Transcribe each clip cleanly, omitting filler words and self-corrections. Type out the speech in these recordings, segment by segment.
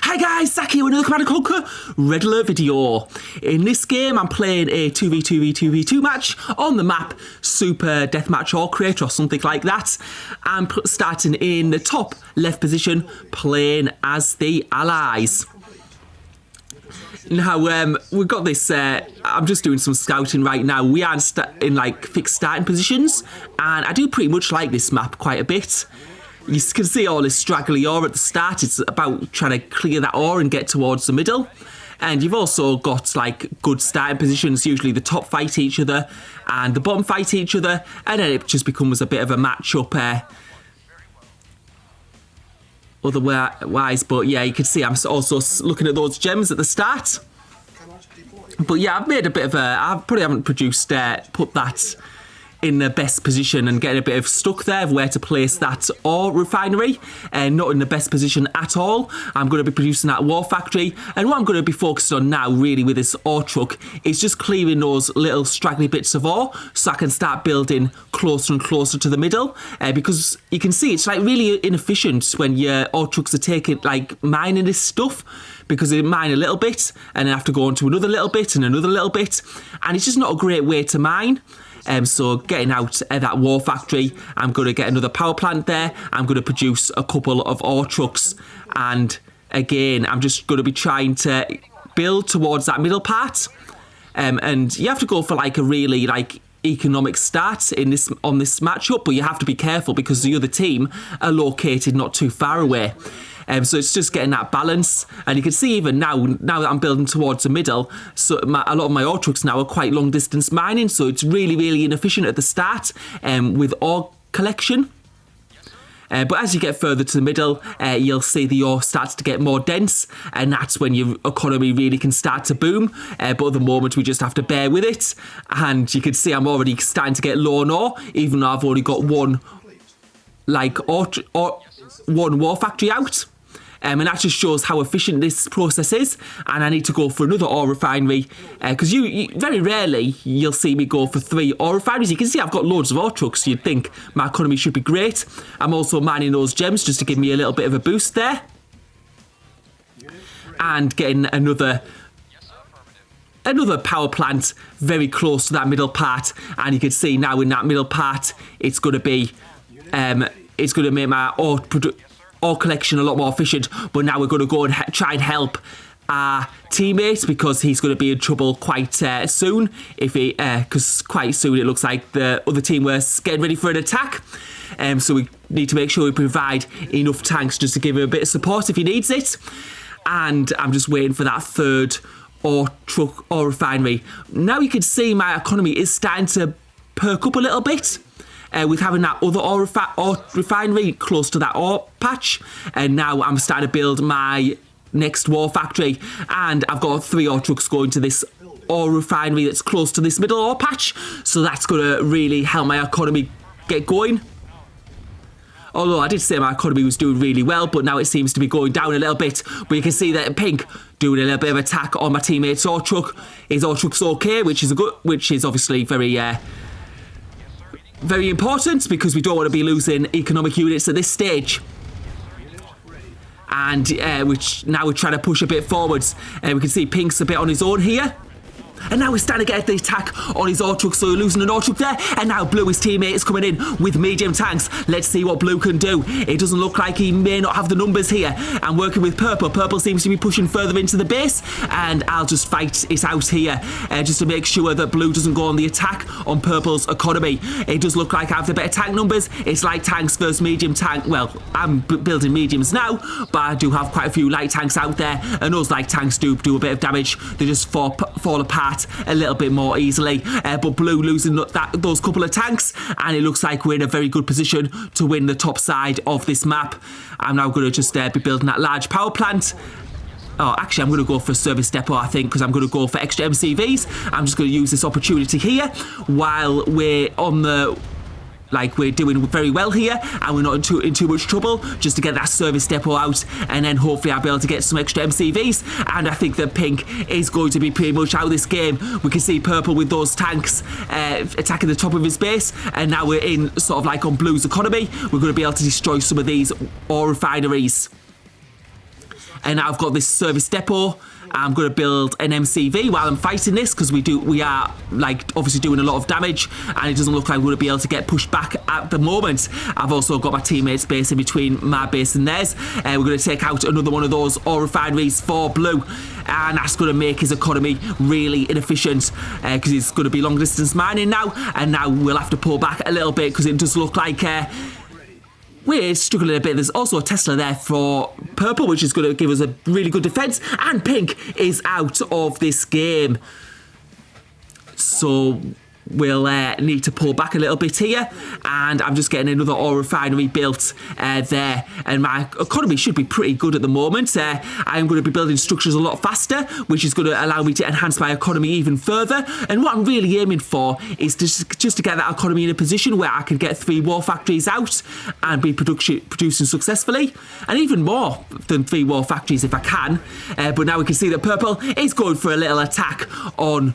Hi guys, Zach here with another Command & Conquer Red Alert video. In this game I'm playing a 2v2v2v2 match on the map Super Deathmatch or Creator or something like that. I'm starting in the top left position playing as the Allies. Now we've got this, I'm just doing some scouting right now. We are in like fixed starting positions and I do pretty much like this map quite a bit. You can see all this straggly ore at the start. It's about trying to clear that ore and get towards the middle. And you've also got like good starting positions. Usually the top fight each other and the bottom fight each other. And then it just becomes a bit of a match-up otherwise. But yeah, you can see I'm also looking at those gems at the start. But yeah, I've made a bit of I probably haven't put that in the best position and getting a bit of stuck there of where to place that ore refinery, and not in the best position at all. I'm going to be producing that war factory, and what I'm going to be focused on now really with this ore truck is just clearing those little straggly bits of ore so I can start building closer and closer to the middle, because you can see it's like really inefficient when your ore trucks are taking like mining this stuff, because they mine a little bit and then have to go on to another little bit and another little bit, and it's just not a great way to mine. So getting out that war factory, I'm going to get another power plant there. I'm going to produce a couple of ore trucks. And again, I'm just going to be trying to build towards that middle part. And you have to go for like a really like economic start on this matchup, but you have to be careful because the other team are located not too far away. So it's just getting that balance, and you can see even now that I'm building towards the middle, so a lot of my ore trucks now are quite long distance mining, so it's really inefficient at the start with ore collection. But as you get further to the middle, you'll see the ore starts to get more dense, and that's when your economy really can start to boom. But at the moment, we just have to bear with it. And you can see I'm already starting to get low on ore, even though I've only got one war factory out. And that just shows how efficient this process is. And I need to go for another ore refinery, because you very rarely you'll see me go for 3 ore refineries. You can see I've got loads of ore trucks, so you'd think my economy should be great. I'm also mining those gems just to give me a little bit of a boost there. And getting another power plant very close to that middle part. And you can see now in that middle part, it's going to be, it's going to make my ore collection a lot more efficient. But now we're going to go and try and help our teammate, because he's going to be in trouble quite soon, because quite soon it looks like the other team were getting ready for an attack. So we need to make sure we provide enough tanks just to give him a bit of support if he needs it. And I'm just waiting for that third ore truck or refinery. Now you can see my economy is starting to perk up a little bit. With having that other ore refinery close to that ore patch. And now I'm starting to build my next war factory. And I've got 3 ore trucks going to this ore refinery that's close to this middle ore patch. So that's going to really help my economy get going. Although I did say my economy was doing really well, but now it seems to be going down a little bit. But you can see that Pink doing a little bit of attack on my teammate's ore truck. His ore truck's okay, which is obviously very important, because we don't want to be losing economic units at this stage. And which now we're trying to push a bit forwards. We can see Pink's a bit on his own here. And now we're starting to get the attack on his ore truck, so we're losing an ore truck there. And now Blue, his teammate, is coming in with medium tanks. Let's see what Blue can do. It doesn't look like he may not have the numbers here. I'm working with Purple. Purple seems to be pushing further into the base. And I'll just fight it out here, just to make sure that Blue doesn't go on the attack on Purple's economy. It does look like I have the better tank numbers. It's light tanks versus medium tank. Well, I'm building mediums now, but I do have quite a few light tanks out there. And those light tanks do a bit of damage. They just fall apart a little bit more easily, but Blue losing those couple of tanks, and it looks like we're in a very good position to win the top side of this map. I'm now going to just be building that large power plant. Oh, actually, I'm going to go for a service depot, I think, because I'm going to go for extra MCVs. I'm just going to use this opportunity here while we're on the we're doing very well here and we're not in too much trouble, just to get that service depot out, and then hopefully I'll be able to get some extra MCVs. And I think that Pink is going to be pretty much out of this game. We can see Purple with those tanks attacking the top of his base, and now we're in sort of like on Blue's economy. We're going to be able to destroy some of these ore refineries. And now I've got this service depot. I'm going to build an MCV while I'm fighting this, because we are like obviously doing a lot of damage, and it doesn't look like we're going to be able to get pushed back at the moment. I've also got my teammates' base in between my base and theirs. We're going to take out another one of those ore refineries for blue, and that's going to make his economy really inefficient, because it's going to be long distance mining now, and now we'll have to pull back a little bit because it does look like we're struggling a bit. There's also a Tesla there for purple, which is going to give us a really good defense. And pink is out of this game. So we'll need to pull back a little bit here. And I'm just getting another ore refinery built there. And my economy should be pretty good at the moment. I'm going to be building structures a lot faster, which is going to allow me to enhance my economy even further. And what I'm really aiming for is just to get that economy in a position where I can get 3 war factories out and be producing successfully. And even more than 3 war factories if I can. But now we can see that purple is going for a little attack on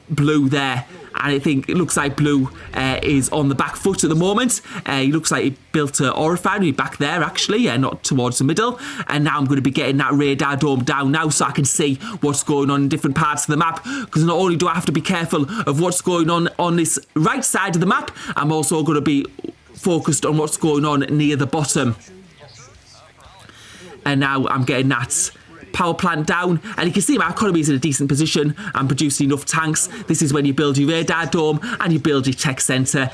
blue there. And I think it looks like blue is on the back foot at the moment. He looks like he built an ore refinery back there, actually, not towards the middle. And now I'm going to be getting that radar dome down now so I can see what's going on in different parts of the map. Because not only do I have to be careful of what's going on this right side of the map, I'm also going to be focused on what's going on near the bottom. And now I'm getting that power plant down, and you can see my economy is in a decent position. I'm producing enough tanks. This is when you build your radar dome and you build your tech centre.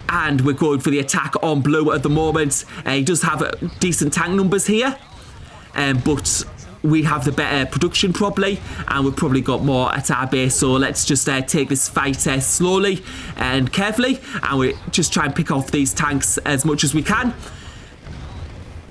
And we're going for the attack on blue at the moment. He does have decent tank numbers here, but we have the better production probably, and we've probably got more at our base. So let's just take this fight slowly and carefully, and we just try and pick off these tanks as much as we can.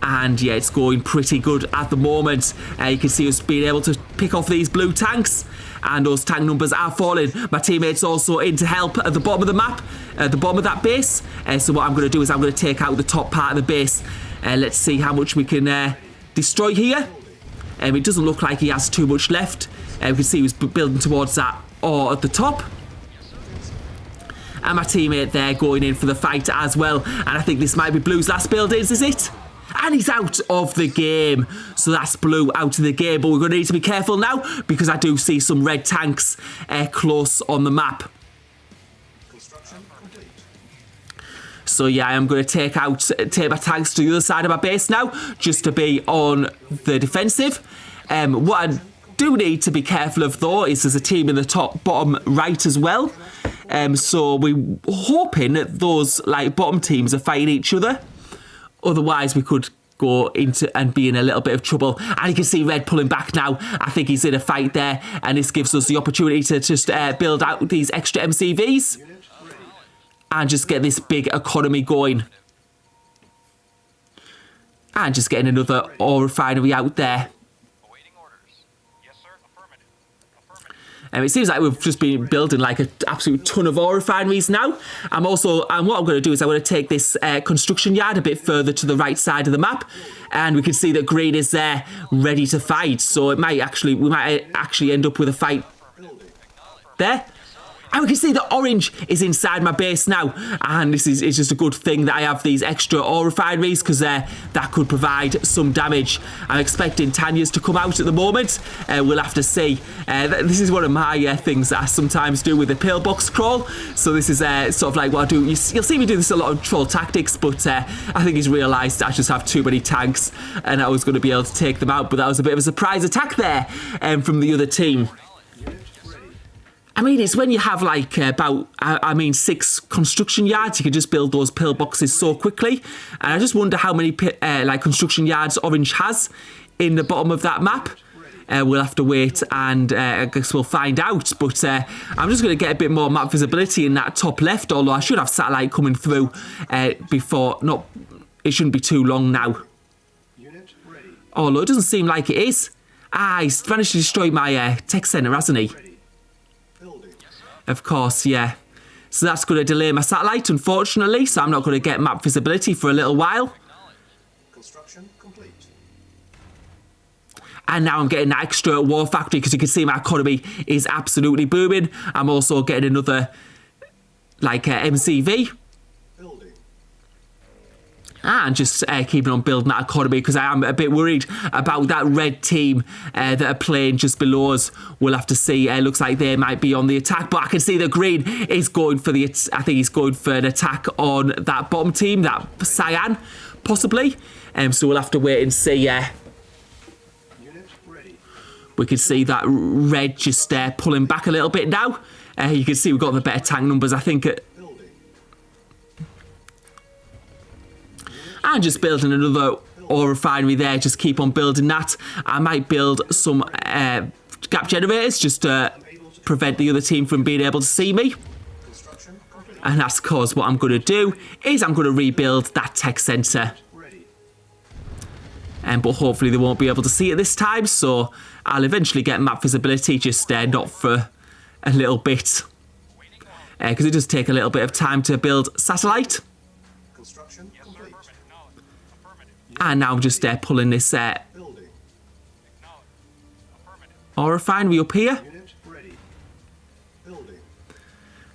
And yeah, it's going pretty good at the moment. You can see us being able to pick off these blue tanks, and those tank numbers are falling. My teammates also in to help at the bottom of the map, at the bottom of that base. So what I'm going to do is I'm going to take out the top part of the base. Let's see how much we can destroy here. It doesn't look like he has too much left. We can see he was building towards that ore at the top. And my teammate there going in for the fight as well. And I think this might be blue's last buildings, is it? And he's out of the game. So that's blue out of the game. But we're going to need to be careful now, because I do see some red tanks close on the map. So yeah, I'm going to take my tanks to the other side of my base now, just to be on the defensive. What I do need to be careful of though is there's a team in the bottom right as well. So we're hoping that those bottom teams are fighting each other. Otherwise, we could go into and be in a little bit of trouble. And you can see red pulling back now. I think he's in a fight there. And this gives us the opportunity to just build out these extra MCVs. And just get this big economy going. And just getting another ore refinery out there. It seems like we've just been building an absolute ton of ore refineries now. And what I'm going to do is I'm going to take this construction yard a bit further to the right side of the map, and we can see that green is there ready to fight. So we might actually end up with a fight there. And we can see that orange is inside my base now. And it's just a good thing that I have these extra ore refineries, because that could provide some damage. I'm expecting Tanya's to come out at the moment. We'll have to see. This is one of my things that I sometimes do with the pillbox crawl. So this is sort of like what I do. You'll see me do this a lot of troll tactics, but I think he's realised I just have too many tanks and I was going to be able to take them out. But that was a bit of a surprise attack there from the other team. I mean, it's when you have about 6 construction yards, you can just build those pillboxes so quickly. And I just wonder how many construction yards orange has in the bottom of that map. We'll have to wait, and I guess we'll find out. But I'm just going to get a bit more map visibility in that top left, although I should have satellite coming through before. It shouldn't be too long now. Although it doesn't seem like it is. He's managed to destroy my tech centre, hasn't he? Of course, yeah. So that's going to delay my satellite, unfortunately. So I'm not going to get map visibility for a little while. Construction complete. And now I'm getting that extra war factory, because you can see my economy is absolutely booming. I'm also getting another, MCV. Building. And just keeping on building that economy, because I am a bit worried about that red team that are playing just below us. We'll have to see. Looks like they might be on the attack, but I can see that green is going for I think he's going for an attack on that bottom team, that cyan, possibly. So we'll have to wait and see. We can see that red just pulling back a little bit now. You can see we've got the better tank numbers, I think. And just building another ore refinery there. Just keep on building that. I might build some gap generators just to prevent the other team from being able to see me. And that's because what I'm going to do is I'm going to rebuild that tech centre. But hopefully they won't be able to see it this time. So I'll eventually get map visibility, just not for a little bit. Because it does take a little bit of time to build satellite. And now I'm just pulling this ore refinery up here.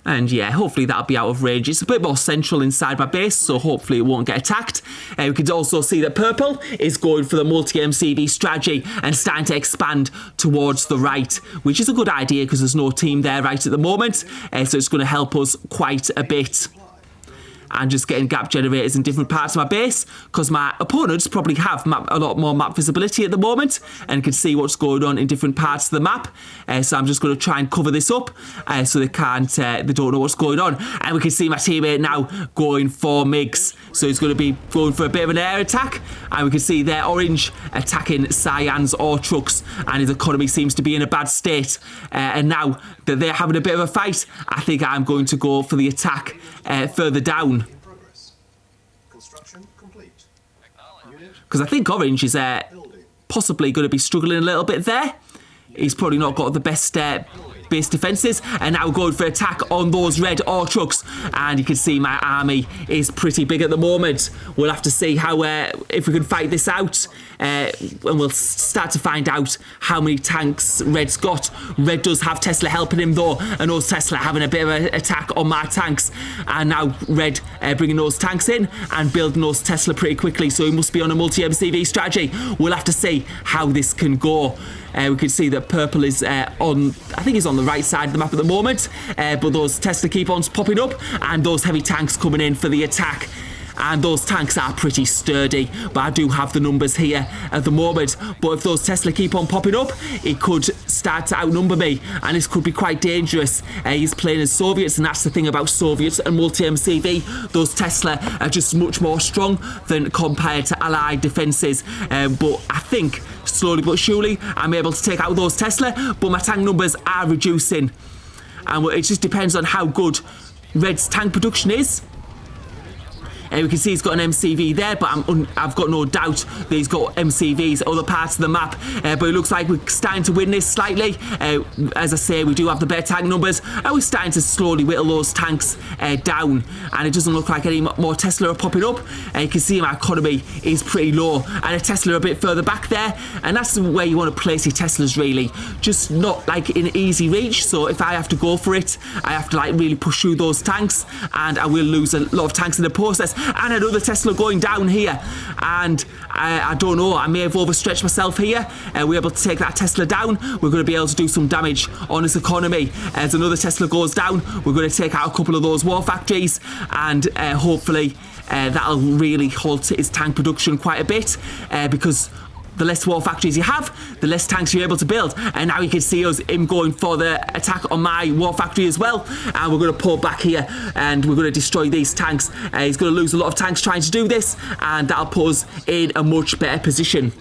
And yeah, hopefully that'll be out of range. It's a bit more central inside my base, so hopefully it won't get attacked. We can also see that purple is going for the multi-MCV strategy and starting to expand towards the right, which is a good idea because there's no team there right at the moment. So it's going to help us quite a bit. And just getting gap generators in different parts of my base, because my opponents probably have a lot more map visibility at the moment and can see what's going on in different parts of the map. So I'm just going to try and cover this up so they don't know what's going on. And we can see my teammate now going for MiGs. So he's going to be going for a bit of an air attack. And we can see there orange attacking cyans or trucks, and his economy seems to be in a bad state. And now that they're having a bit of a fight, I think I'm going to go for the attack further down. Because I think orange is possibly going to be struggling a little bit there. He's probably not got the best base defences. And now going for attack on those red ore trucks. And you can see my army is pretty big at the moment. We'll have to see how if we can fight this out. And we'll start to find out how many tanks red's got. Red does have Tesla helping him though, and those Tesla having a bit of an attack on my tanks. And now red bringing those tanks in and building those Tesla pretty quickly, so he must be on a multi-MCV strategy. We'll have to see how this can go. We can see that purple is I think he's on the right side of the map at the moment, but those Tesla keep on popping up and those heavy tanks coming in for the attack. And those tanks are pretty sturdy, but I do have the numbers here at the moment. But if those Tesla keep on popping up, it could start to outnumber me, and this could be quite dangerous. He's playing as Soviets, and that's the thing about Soviets and multi-MCV. Those Tesla are just much more strong than compared to Allied defences. But I think slowly but surely I'm able to take out those Tesla, but my tank numbers are reducing. And it just depends on how good Red's tank production is. We can see he's got an MCV there, but I've got no doubt that he's got MCVs at other parts of the map. But it looks like we're starting to win this slightly. As I say, we do have the better tank numbers, and we're starting to slowly whittle those tanks down. And it doesn't look like any more Tesla are popping up. You can see my economy is pretty low, and a Tesla a bit further back there. And that's where you want to place your Teslas, really. Just not like in easy reach. So if I have to go for it, I have to like really push through those tanks, and I will lose a lot of tanks in the process. And another Tesla going down here, and I don't know, I may have overstretched myself here. We're able to take that Tesla down. We're going to be able to do some damage on this economy. As another Tesla goes down, we're going to take out a couple of those war factories, and hopefully that'll really halt his tank production quite a bit, because the less war factories you have, the less tanks you're able to build. And now you can see him going for the attack on my war factory as well. And we're going to pull back here, and we're going to destroy these tanks. He's going to lose a lot of tanks trying to do this, and that'll put us in a much better position.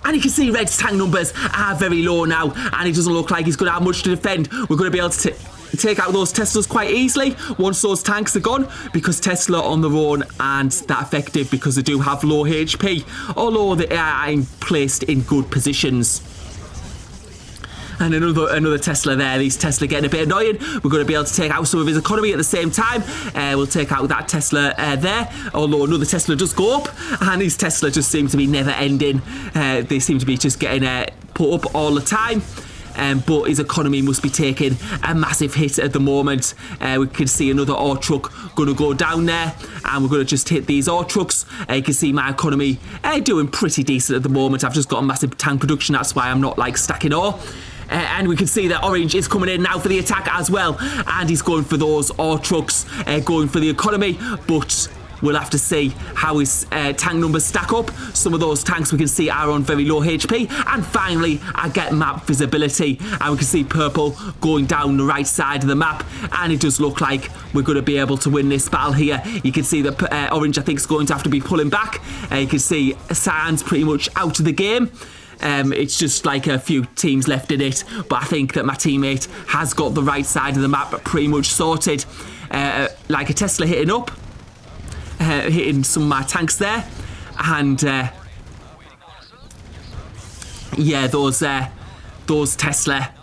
And you can see Red's tank numbers are very low now, and it doesn't look like he's going to have much to defend. We're going to be able to take out those Teslas quite easily once those tanks are gone, because Tesla on their own aren't that effective because they do have low HP, although they are placed in good positions. And another Tesla there. These Tesla getting a bit annoying. We're going to be able to take out some of his economy at the same time. We'll take out that Tesla there, although another Tesla does go up, and these Tesla just seem to be never ending. They seem to be just getting put up all the time. but his economy must be taking a massive hit at the moment. We can see another ore truck going to go down there, and we're going to just hit these ore trucks. You can see my economy doing pretty decent at the moment. I've just got a massive tank production, that's why I'm not like stacking ore. And we can see that Orange is coming in now for the attack as well, and he's going for those ore trucks, going for the economy, but we'll have to see how his tank numbers stack up. Some of those tanks we can see are on very low HP. And finally, I get map visibility, and we can see purple going down the right side of the map, and it does look like we're going to be able to win this battle here. You can see that Orange, I think, is going to have to be pulling back. You can see Cyan's pretty much out of the game. It's just like a few teams left in it, but I think that my teammate has got the right side of the map pretty much sorted. Like a Tesla hitting up, hitting some of my tanks there, and yeah, those Tesla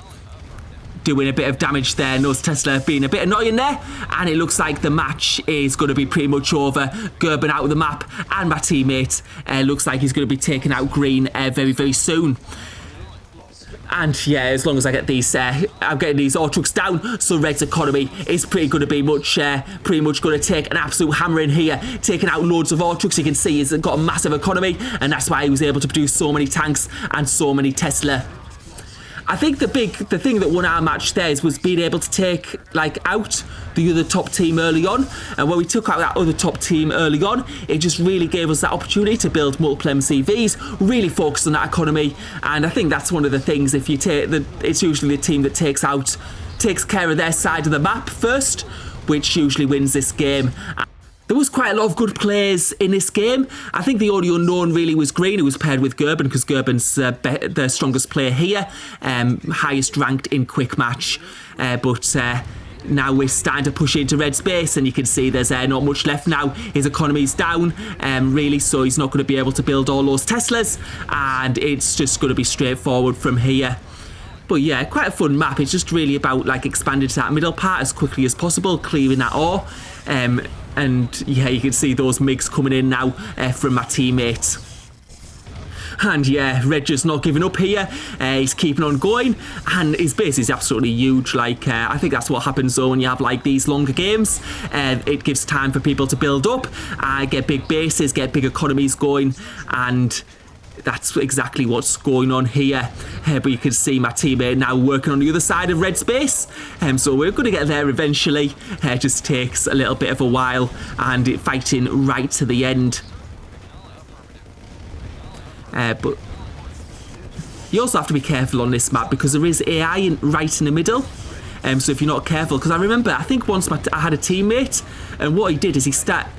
doing a bit of damage there, and those Tesla being a bit annoying there, and it looks like the match is going to be pretty much over. Gerben out of the map, and my teammate looks like he's going to be taking out green very, very soon. And yeah, as long as I get these, I'm getting these ore trucks down, so Red's economy is pretty much going to take an absolute hammering here, taking out loads of ore trucks. You can see he's got a massive economy, and that's why he was able to produce so many tanks and so many Tesla. I think the thing that won our match there was being able to take out the other top team early on, and when we took out that other top team early on, it just really gave us that opportunity to build multiple MCVs, really focus on that economy. And I think that's one of the things, if you take it's usually the team that takes care of their side of the map first, which usually wins this game. There was quite a lot of good players in this game. I think the only unknown really was Green, who was paired with Gerben, because Gerben's the strongest player here, highest ranked in quick match. But now we're starting to push into red space, and you can see there's not much left now. His economy's down, really, so he's not going to be able to build all those Teslas, and it's just going to be straightforward from here. But yeah, quite a fun map. It's just really about expanding to that middle part as quickly as possible, clearing that ore. And yeah, you can see those MiGs coming in now from my teammates. And yeah, Red just not giving up here. He's keeping on going, and his base is absolutely huge. I think that's what happens though when you have these longer games. It gives time for people to build up, get big bases, get big economies going, and that's exactly what's going on here. But you can see my teammate now working on the other side of red space. So we're going to get there eventually. It just takes a little bit of a while, and fighting right to the end. But you also have to be careful on this map, because there is AI right in the middle. So if you're not careful, because I think once I had a teammate, and what he did is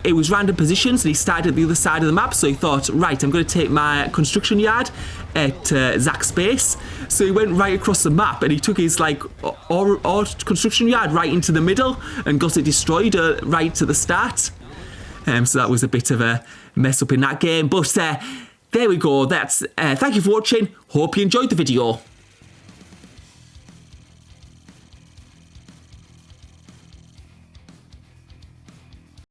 it was random positions, and he started at the other side of the map, so he thought, right, I'm going to take my construction yard at Zach's base. So he went right across the map, and he took his or construction yard right into the middle, and got it destroyed right to the start. So that was a bit of a mess up in that game, but there we go. Thank you for watching. Hope you enjoyed the video.